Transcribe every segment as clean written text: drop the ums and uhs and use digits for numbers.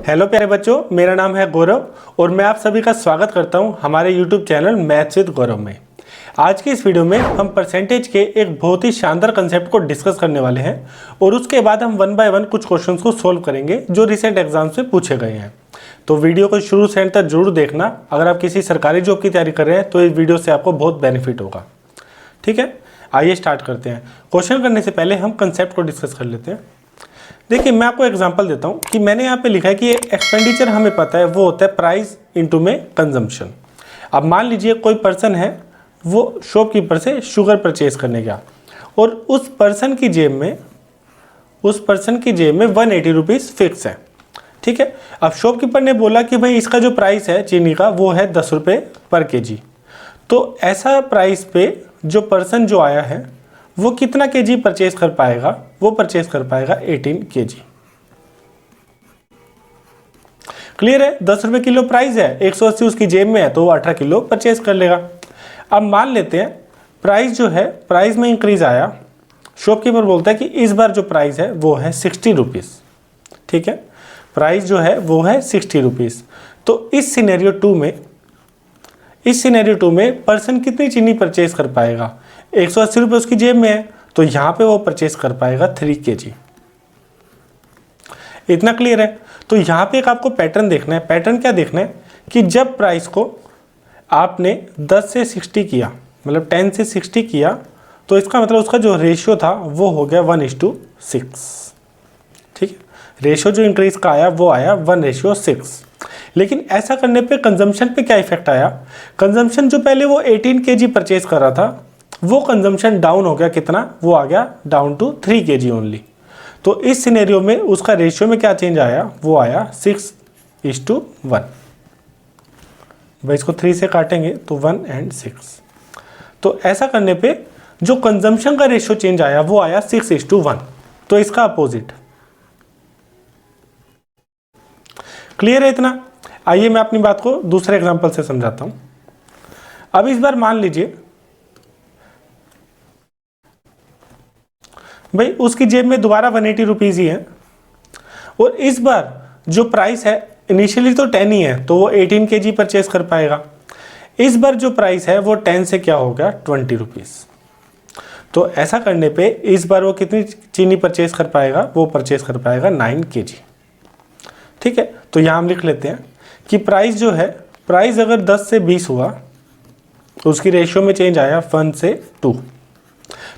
Hello प्यारे बच्चों, मेरा नाम है गौरव और मैं आप सभी का स्वागत करता हूं हमारे यूट्यूब चैनल मैथ्स विद गौरव में। आज की इस वीडियो में हम परसेंटेज के एक बहुत ही शानदार कंसेप्ट को डिस्कस करने वाले हैं और उसके बाद हम वन बाय वन कुछ क्वेश्चंस को सोल्व करेंगे जो रिसेंट एग्जाम से पूछे गए हैं। तो वीडियो को शुरू से एंड तक जरूर देखना। अगर आप किसी सरकारी जॉब की तैयारी कर रहे हैं तो इस वीडियो से आपको बहुत बेनिफिट होगा। ठीक है, आइए स्टार्ट करते हैं। क्वेश्चन करने से पहले हम कंसेप्ट को डिस्कस कर लेते हैं। देखिए, मैं आपको एग्जांपल देता हूं कि मैंने यहाँ पे लिखा है कि एक्सपेंडिचर हमें पता है वो होता है प्राइस इनटू में कंजम्पशन। अब मान लीजिए कोई पर्सन है, वो शॉपकीपर से शुगर परचेज करने गया और उस पर्सन की जेब में 180 रुपीज़ फिक्स है। ठीक है, अब शॉपकीपर ने बोला कि भाई इसका जो प्राइस है चीनी का वो है 10 रुपये पर केजी। तो ऐसा प्राइस पे जो पर्सन जो आया है वो कितना केजी परचेज कर पाएगा? वो परचेज कर पाएगा 18 केजी। क्लियर है? 10 रुपये किलो प्राइस है, 180 उसकी जेब में है तो वो 18 किलो परचेज कर लेगा। अब मान लेते हैं प्राइस जो है, प्राइस में इंक्रीज आया। शॉपकीपर बोलता है कि इस बार जो प्राइस है वो है 60 रुपीज़। ठीक है, प्राइस जो है वो है 60 रुपीज़। तो इस सिनेरियो टू में पर्सन कितनी चीनी परचेज कर पाएगा? 180 रुपये उसकी जेब में है तो यहाँ पे वो परचेज कर पाएगा 3 केजी। इतना क्लियर है? तो यहाँ पे एक आपको पैटर्न देखना है। पैटर्न क्या देखना है कि जब प्राइस को आपने 10 से 60 किया, मतलब 10 से 60 किया, तो इसका मतलब उसका जो रेशियो था वो हो गया 1:6। ठीक है, रेशियो जो इंक्रीज का आया वो आया 1:6। लेकिन ऐसा करने पे कंजम्पशन पे क्या इफेक्ट आया? कंजम्पशन जो पहले वो 18 केजी परचेज कर रहा था वो कंजम्पशन डाउन हो गया। कितना? वो आ गया डाउन टू 3 केजी ओनली। तो इस सिनेरियो में उसका रेशियो में क्या चेंज आया? वो आया 6:1। भाई इसको 3 से काटेंगे तो 1 और 6। तो ऐसा करने पे जो कंजम्पशन का रेशियो चेंज आया वो आया 6:1। तो इसका अपोजिट। क्लियर है इतना? आइए मैं अपनी बात को दूसरे एग्जांपल से समझाता हूं। अब इस बार मान लीजिए भाई उसकी जेब में दोबारा 180 रुपीज़ ही है और इस बार जो प्राइस है इनिशियली तो 10 ही है तो वो 18 केजी परचेज कर पाएगा। इस बार जो प्राइस है वो 10 से क्या हो गया? 20 रुपीज़। तो ऐसा करने पे इस बार वो कितनी चीनी परचेज कर पाएगा? वो परचेज कर पाएगा 9 केजी। ठीक है, तो यहाँ हम लिख लेते हैं कि प्राइस जो है, प्राइस अगर 10 से 20 हुआ उसकी रेशियो में चेंज आया 1 से 2।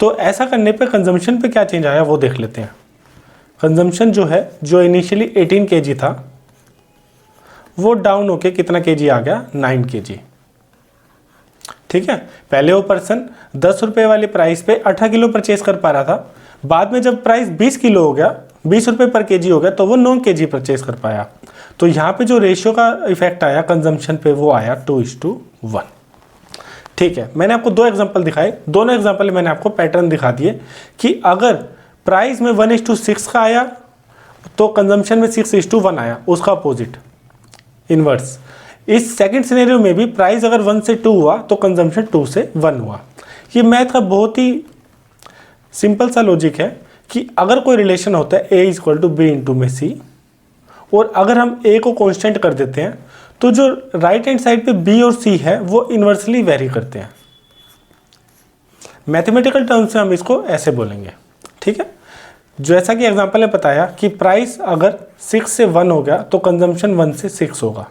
तो ऐसा करने पे कंजम्पशन पे क्या चेंज आया वो देख लेते हैं। कंजम्पशन जो है, जो इनिशियली 18 केजी था वो डाउन होके कितना केजी आ गया? 9 केजी। ठीक है, पहले वो पर्सन 10 रुपये वाले प्राइस पे 18 किलो परचेज कर पा रहा था। बाद में जब प्राइस 20 किलो हो गया, 20 रुपये पर केजी हो गया तो वो 9 केजी परचेज कर पाया। तो यहाँ पे जो रेशियो का इफेक्ट आया कंजम्पशन पे वो आया 2:1। ठीक है, मैंने आपको 2 एग्जांपल दिखाए। दोनों एग्जांपल में मैंने आपको पैटर्न दिखा दिए कि अगर प्राइस में 1:6 का आया तो कंजम्पशन में 6:1 आया, उसका अपोजिट इनवर्स। इस सेकंड सिनेरियो में भी प्राइस अगर 1 से 2 हुआ तो कंजम्पशन 2 से 1 हुआ। ये मैथ का बहुत ही सिंपल सा लॉजिक है कि अगर कोई रिलेशन होता है A = B × में C और अगर हम A को कांस्टेंट कर देते हैं तो जो राइट हैंड साइड पे B और C है वो इन्वर्सली वेरी करते हैं। मैथमेटिकल टर्म्स से हम इसको ऐसे बोलेंगे। ठीक है, जैसा कि एग्जांपल ने बताया कि प्राइस अगर 6 से 1 हो गया तो कंजम्पशन 1 से 6 होगा।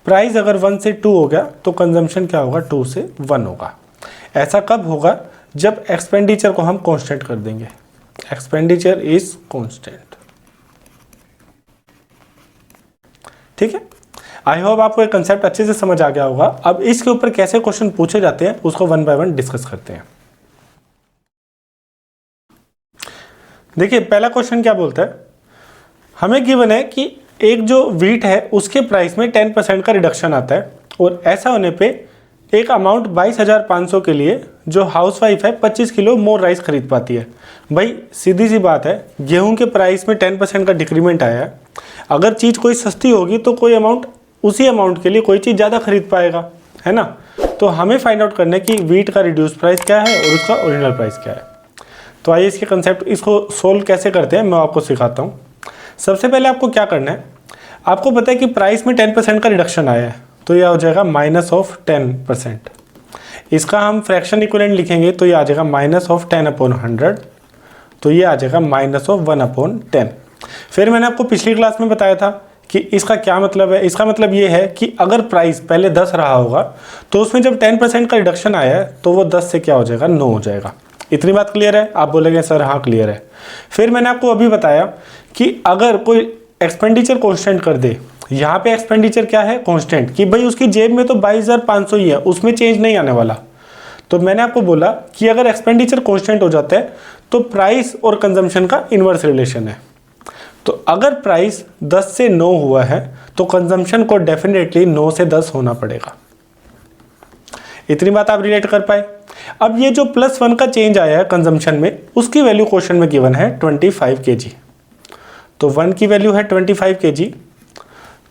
प्राइस अगर 1 से 2 हो गया तो कंजम्पशन क्या होगा? 2 से 1 होगा। ऐसा कब होगा? जब एक्सपेंडिचर को हम कांस्टेंट कर देंगे। Expenditure is constant. ठीक है, आई होप आपको एक कंसेप्ट अच्छे से समझ आ गया होगा। अब इसके ऊपर कैसे क्वेश्चन पूछे जाते हैं उसको वन बाय वन डिस्कस करते हैं। देखिए, पहला क्वेश्चन क्या बोलता है? हमें गिवन है कि एक जो व्हीट है उसके प्राइस में 10% का रिडक्शन आता है और ऐसा होने पे एक अमाउंट 22,500 के लिए जो हाउसवाइफ है 25 किलो मोर राइस खरीद पाती है। भाई सीधी सी बात है, गेहूं के प्राइस में 10% का डिक्रीमेंट आया है। अगर चीज़ कोई सस्ती होगी तो कोई अमाउंट, उसी अमाउंट के लिए कोई चीज़ ज़्यादा खरीद पाएगा, है ना? तो हमें फाइंड आउट करना है कि व्हीट का रिड्यूस प्राइस क्या है और उसका ओरिजिनल प्राइस क्या है। तो आइए इसके कंसेप्ट, इसको सोल्व कैसे करते हैं मैं आपको सिखाता हूँ। सबसे पहले आपको क्या करना है, आपको पता है कि प्राइस में 10% का रिडक्शन आया है, तो यह हो जाएगा -10%। इसका हम फ्रैक्शन इक्विवेलेंट लिखेंगे तो ये आ जाएगा -10/100, तो ये आ जाएगा -1/10। फिर मैंने आपको पिछली क्लास में बताया था कि इसका क्या मतलब है। इसका मतलब ये है कि अगर प्राइस पहले 10 रहा होगा तो उसमें जब 10% का रिडक्शन आया है तो वो 10 से क्या हो जाएगा, 9 हो जाएगा। इतनी बात क्लियर है? आप बोलेंगे सर हाँ क्लियर है। फिर मैंने आपको अभी बताया कि अगर कोई एक्सपेंडिचर कॉन्स्टेंट कर दे, यहाँ पे एक्सपेंडिचर क्या है, कॉन्स्टेंट, कि भाई उसकी जेब में तो 22,500 ही है, उसमें चेंज नहीं आने वाला। तो मैंने आपको बोला कि अगर एक्सपेंडिचर कॉन्स्टेंट हो जाता है तो प्राइस और कंजम्पशन का इन्वर्स रिलेशन है। तो अगर प्राइस 10 से 9 हुआ है तो कंजम्पशन को डेफिनेटली 9 से 10 होना पड़ेगा। इतनी बात आप रिलेट कर पाए। अब ये जो +1 का चेंज आया है कंजम्पशन में, उसकी वैल्यू क्वेश्चन में गिवन है 25 kg। तो 1 की वैल्यू है 25 kg,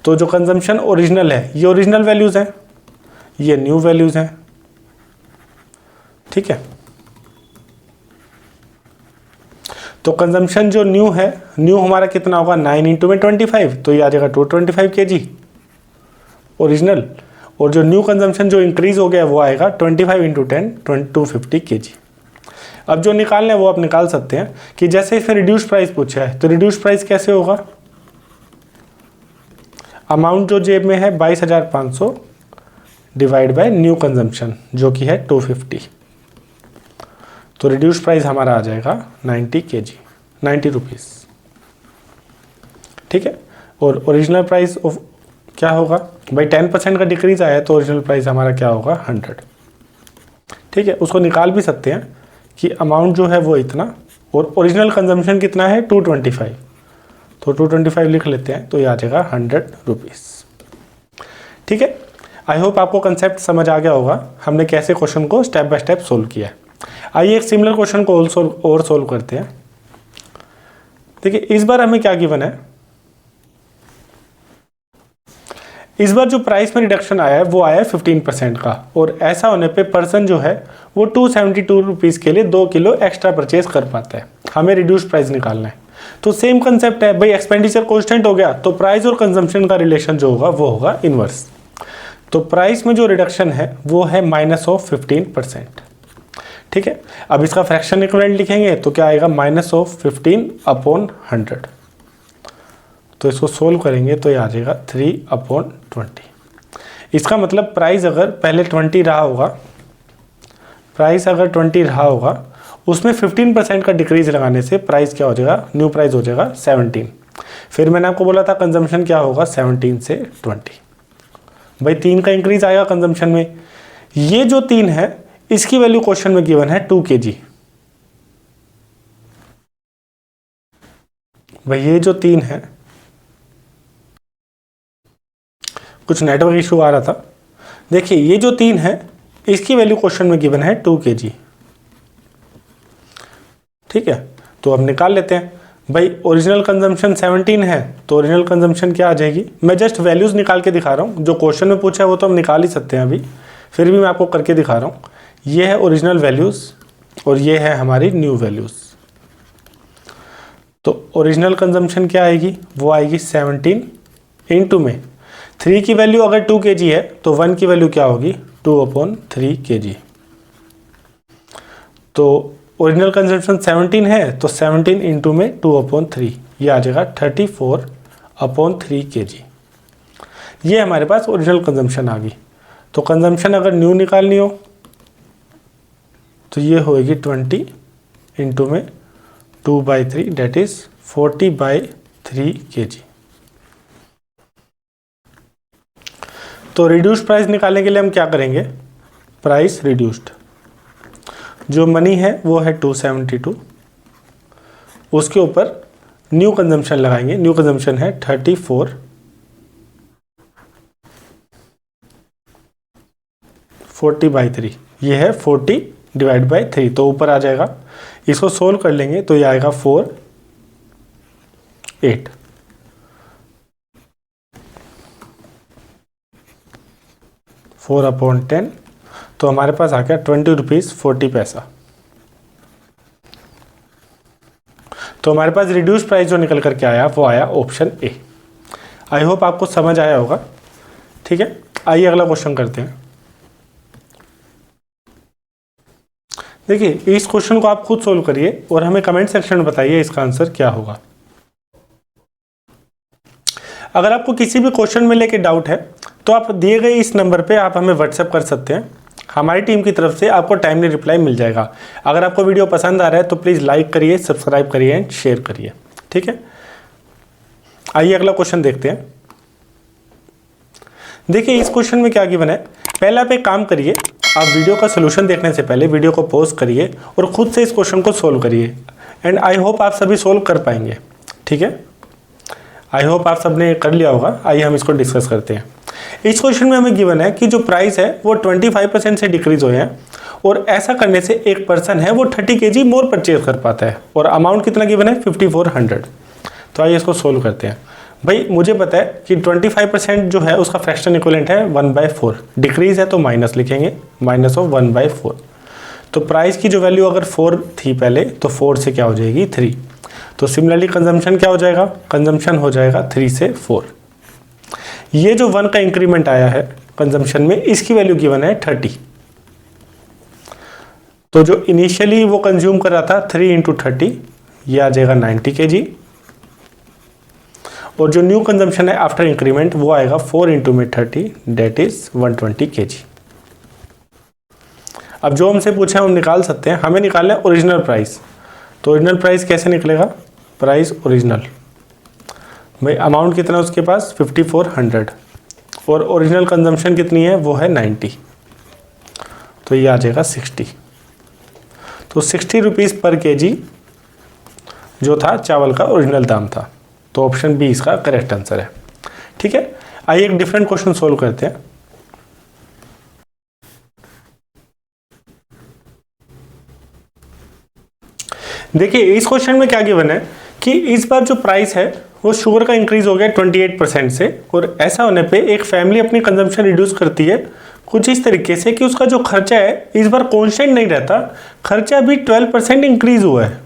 तो जो कंजम्पशन ओरिजिनल है ये ओरिजिनल वैल्यूज हैं, ये न्यू वैल्यूज हैं, ठीक है। तो कंजम्पशन जो न्यू है, न्यू हमारा कितना होगा, 9 × में 25, तो ये आ जाएगा 225 kg ओरिजिनल। और जो न्यू कंजम्पशन जो इंक्रीज हो गया वो आएगा 25 × 10 250 kg। अब जो निकालना है वो आप निकाल सकते हैं कि जैसे इसमें रिड्यूस प्राइस पूछा है तो रिड्यूस प्राइस कैसे होगा, अमाउंट जो जेब में है 22,500 डिवाइड बाय न्यू कंजम्पशन जो कि है 250, तो रिड्यूस प्राइस हमारा आ जाएगा 90 kg, 90 रुपीज़, ठीक है। और ओरिजिनल प्राइस ऑफ क्या होगा भाई, 10% का डिक्रीज आया है तो ओरिजिनल प्राइस हमारा क्या होगा, 100, ठीक है। उसको निकाल भी सकते हैं कि अमाउंट जो है वो इतना और ओरिजिनल कंजम्पशन कितना है 225, तो 225 लिख लेते हैं तो ये आ जाएगा 100 रुपीज़, ठीक है। आई होप आपको कंसेप्ट समझ आ गया होगा, हमने कैसे क्वेश्चन को स्टेप बाय स्टेप सोल्व किया है। आइए एक सिमिलर क्वेश्चन को और सोल्व करते हैं। देखिए इस बार हमें क्या गिवन है, इस बार जो प्राइस में रिडक्शन आया है वो आया है 15% का, और ऐसा होने पे पर्सन जो है वो 272 रुपीज़ के लिए 2 किलो एक्स्ट्रा परचेज कर पाता है। हमें रिड्यूस प्राइस निकालना है। तो सेम कंसेप्ट है भाई, एक्सपेंडिचर कॉन्स्टेंट हो गया तो प्राइस और कंजम्पशन का रिलेशन जो होगा वो होगा इनवर्स। तो प्राइस में जो रिडक्शन है वो है -15%, ठीक है। अब इसका फ्रैक्शन इक्विवेलेंट लिखेंगे तो क्या आएगा, -15/100। तो इसको सोल्व करेंगे तो ये आ जाएगा 3/20। इसका मतलब प्राइस अगर पहले 20 रहा होगा, प्राइस अगर 20 रहा होगा उसमें 15% का डिक्रीज लगाने से प्राइस क्या हो जाएगा, न्यू प्राइस हो जाएगा 17। फिर मैंने आपको बोला था कंजम्पशन क्या होगा, 17 से 20। भाई 3 का इंक्रीज आएगा कंजम्पशन में। ये जो 3 है इसकी वैल्यू क्वेश्चन में गिवन है 2 kg। भाई ये जो 3 है, कुछ नेटवर्क इशू आ रहा था। देखिए ये जो 3 है इसकी वैल्यू क्वेश्चन में गिवन है 2 kg, ठीक है। तो अब निकाल लेते हैं। भाई ओरिजिनल कंजम्पशन 17 है तो ओरिजिनल कंजम्पशन क्या आ जाएगी, मैं जस्ट वैल्यूज निकाल के दिखा रहा हूँ, जो क्वेश्चन में पूछा है वो तो हम निकाल ही सकते हैं अभी, फिर भी मैं आपको करके दिखा रहा हूँ। ये है ओरिजिनल वैल्यूज और ये है हमारी न्यू वैल्यूज। तो ओरिजिनल कंजम्पशन क्या आएगी, वो आएगी 17 इंटू में 3 की वैल्यू अगर 2 kg है तो 1 की वैल्यू क्या होगी, 2/3 kg। तो ओरिजिनल कंजम्पशन 17 है तो 17 इंटू में 2/3, ये आ जाएगा 34/3 kg। ये हमारे पास ओरिजिनल कंजम्पशन आ गई। तो कंजम्पशन अगर न्यू निकालनी हो तो ये होएगी 20 इंटू में 2/3 डेट इज 40/3 kg। तो रिड्यूस्ड प्राइस निकालने के लिए हम क्या करेंगे, प्राइस रिड्यूस्ड, जो मनी है वो है 272, उसके ऊपर न्यू कंजम्पशन लगाएंगे। न्यू कंजम्पशन है 34, 40/3, ये है 40 डिवाइड बाई 3, तो ऊपर आ जाएगा। इसको सोल्व कर लेंगे तो ये आएगा 4, 8। फोर अपॉन 10, तो हमारे पास आ गया 20 रुपीज़ 40 पैसा। तो हमारे पास रिड्यूस प्राइस जो निकल करके आया वो आया ऑप्शन ए। आई होप आपको समझ आया होगा। ठीक है, आइए अगला क्वेश्चन करते हैं। देखिए इस क्वेश्चन को आप खुद सोल्व करिए और हमें कमेंट सेक्शन में बताइए इसका आंसर क्या होगा। अगर आपको किसी भी क्वेश्चन में लेके डाउट है तो आप दिए गए इस नंबर पे आप हमें व्हाट्सएप कर सकते हैं। हमारी टीम की तरफ से आपको टाइमली रिप्लाई मिल जाएगा। अगर आपको वीडियो पसंद आ रहा है तो प्लीज़ लाइक करिए, सब्सक्राइब करिए एंड शेयर करिए। ठीक है, आइए अगला क्वेश्चन देखते हैं। देखिए इस क्वेश्चन में क्या गिवन है। पहले आप एक काम करिए, आप वीडियो का सोल्यूशन देखने से पहले वीडियो को पॉज करिए और खुद से इस क्वेश्चन को सोल्व करिए एंड आई होप आप सभी सोल्व कर पाएंगे। ठीक है, आई होप आप सबने कर लिया होगा। आइए हम इसको डिस्कस करते हैं। इस क्वेश्चन में हमें गिवन है कि जो प्राइस है वो 25% से डिक्रीज हुए हैं और ऐसा करने से एक पर्सन है वो 30 kg मोर परचेज कर पाता है और अमाउंट कितना गिवन है 5400। तो आइए इसको सोल्व करते हैं। भाई मुझे पता है कि 25% जो है उसका फ्रैक्शन इक्विवेलेंट है 1/4, डिक्रीज है तो माइनस लिखेंगे, माइनस ऑफ 1/4। तो प्राइस की जो वैल्यू अगर 4 थी पहले तो 4 से क्या हो जाएगी 3। तो सिमिलरली कंजम्पशन क्या हो जाएगा, कंजम्पशन हो जाएगा 3 से 4। ये जो 1 का इंक्रीमेंट आया है कंजम्पशन में, इसकी वैल्यू गिवन है 30। तो जो इनिशियली वो कंज्यूम कर रहा था 3 × 30, ये आ जाएगा 90 kg। और जो न्यू कंजम्पशन है आफ्टर इंक्रीमेंट वो आएगा 4 × 30, डेट इज 120 kg। अब जो हमसे पूछा है हम निकाल सकते हैं। हमें निकालना है ओरिजिनल प्राइस। तो ओरिजिनल प्राइस कैसे निकलेगा, प्राइस ओरिजिनल, भाई अमाउंट कितना है उसके पास 5400 और ओरिजिनल कंजम्पशन कितनी है वो है 90, तो ये आ जाएगा 60। तो 60 रुपीज़ पर kg जो था चावल का ओरिजिनल दाम था। तो ऑप्शन बी इसका करेक्ट आंसर है। ठीक है, आइए एक डिफरेंट क्वेश्चन सोल्व करते हैं। देखिए इस क्वेश्चन में क्या गिवन है कि इस बार जो प्राइस है वो शुगर का इंक्रीज हो गया 28% से और ऐसा होने पे एक फैमिली अपनी कंजम्पशन रिड्यूस करती है कुछ इस तरीके से कि उसका जो खर्चा है इस बार कांस्टेंट नहीं रहता, खर्चा भी 12% इंक्रीज हुआ है।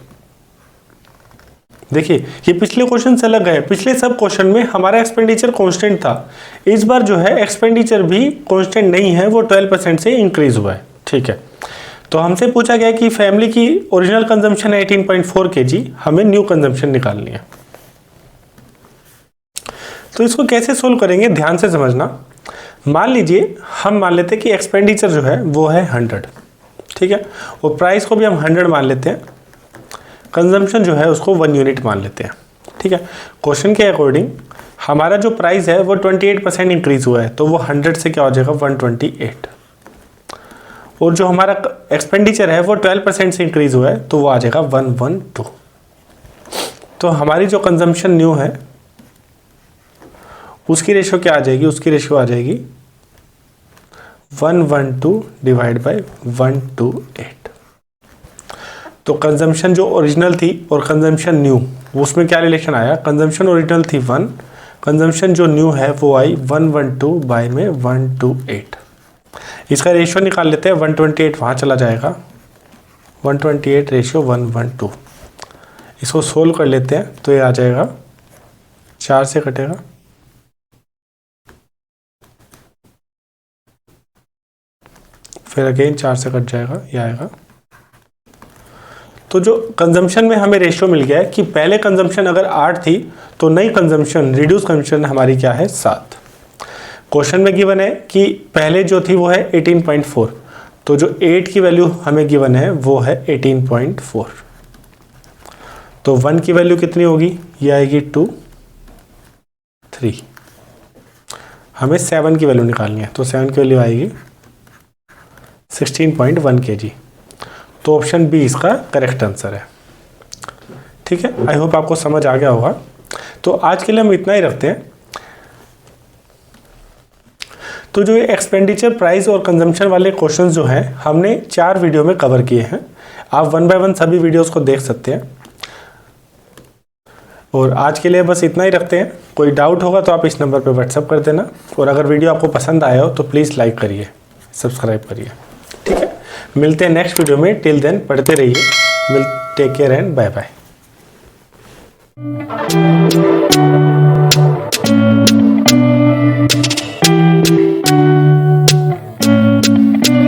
देखिए ये पिछले क्वेश्चन से अलग है। पिछले सब क्वेश्चन में हमारा एक्सपेंडिचर कांस्टेंट था, इस बार जो है एक्सपेंडिचर भी कांस्टेंट नहीं है, वो 12% से इंक्रीज हुआ है। ठीक है, तो हमसे पूछा गया कि फैमिली की ओरिजिनल कंजम्पशन है 18.4 kg, हमें न्यू कंजम्पशन निकालनी है। तो इसको कैसे सोल्व करेंगे ध्यान से समझना। मान लीजिए हम मान लेते हैं कि एक्सपेंडिचर जो है वो है 100, ठीक है, और प्राइस को भी हम 100 मान लेते हैं, कंजम्पशन जो है उसको 1 यूनिट मान लेते हैं। ठीक है, क्वेश्चन के अकॉर्डिंग हमारा जो प्राइस है वो 28% इंक्रीज हुआ है, तो वो 100 से क्या हो जाएगा 128, और जो हमारा एक्सपेंडिचर है वो 12% से इंक्रीज हुआ है, तो वो आ जाएगा 112। तो हमारी जो कंजम्पशन न्यू है उसकी रेशियो क्या आ जाएगी, उसकी रेशियो आ जाएगी 112 डिवाइड बाय 128। तो कंजम्पशन जो ओरिजिनल थी और कंजम्पशन न्यू उसमें क्या रिलेशन आया, कंजम्पशन ओरिजिनल थी 1, कंजम्पशन जो न्यू है वो आई 112 बाय में 128। इसका रेशियो निकाल लेते हैं, 128 वहाँ चला जाएगा, 128 रेशियो 112। इसको सोल्व कर लेते हैं तो ये आ जाएगा 4 से कटेगा, फिर अगेन 4 से कट जाएगा, ये आएगा। तो जो कंजम्पशन में हमें रेशियो मिल गया है कि पहले कंजम्पशन अगर 8 थी तो नई कंजम्पशन रिड्यूस कंजम्पशन हमारी क्या है 7। क्वेश्चन में गिवन है कि पहले जो थी वो है 18.4, तो जो 8 की वैल्यू हमें गिवन है वो है 18.4। तो 1 की वैल्यू कितनी होगी, ये आएगी 2, 3। हमें 7 की वैल्यू निकालनी है, तो 7 की वैल्यू आएगी 16.1 kg। तो ऑप्शन बी इसका करेक्ट आंसर है। ठीक है, आई होप आपको समझ आ गया होगा। तो आज के लिए हम इतना ही रखते हैं। तो जो ये एक्सपेंडिचर, प्राइस और कंजम्पशन वाले क्वेश्चंस जो हैं हमने 4 वीडियो में कवर किए हैं। आप 1 बाय 1 सभी वीडियोस को देख सकते हैं। और आज के लिए बस इतना ही रखते हैं। कोई डाउट होगा तो आप इस नंबर पर व्हाट्सअप कर देना, और अगर वीडियो आपको पसंद आया हो तो प्लीज़ लाइक करिए, सब्सक्राइब करिए। ठीक है, मिलते हैं नेक्स्ट वीडियो में। टिल देन पढ़ते रहिए। Take care and bye bye.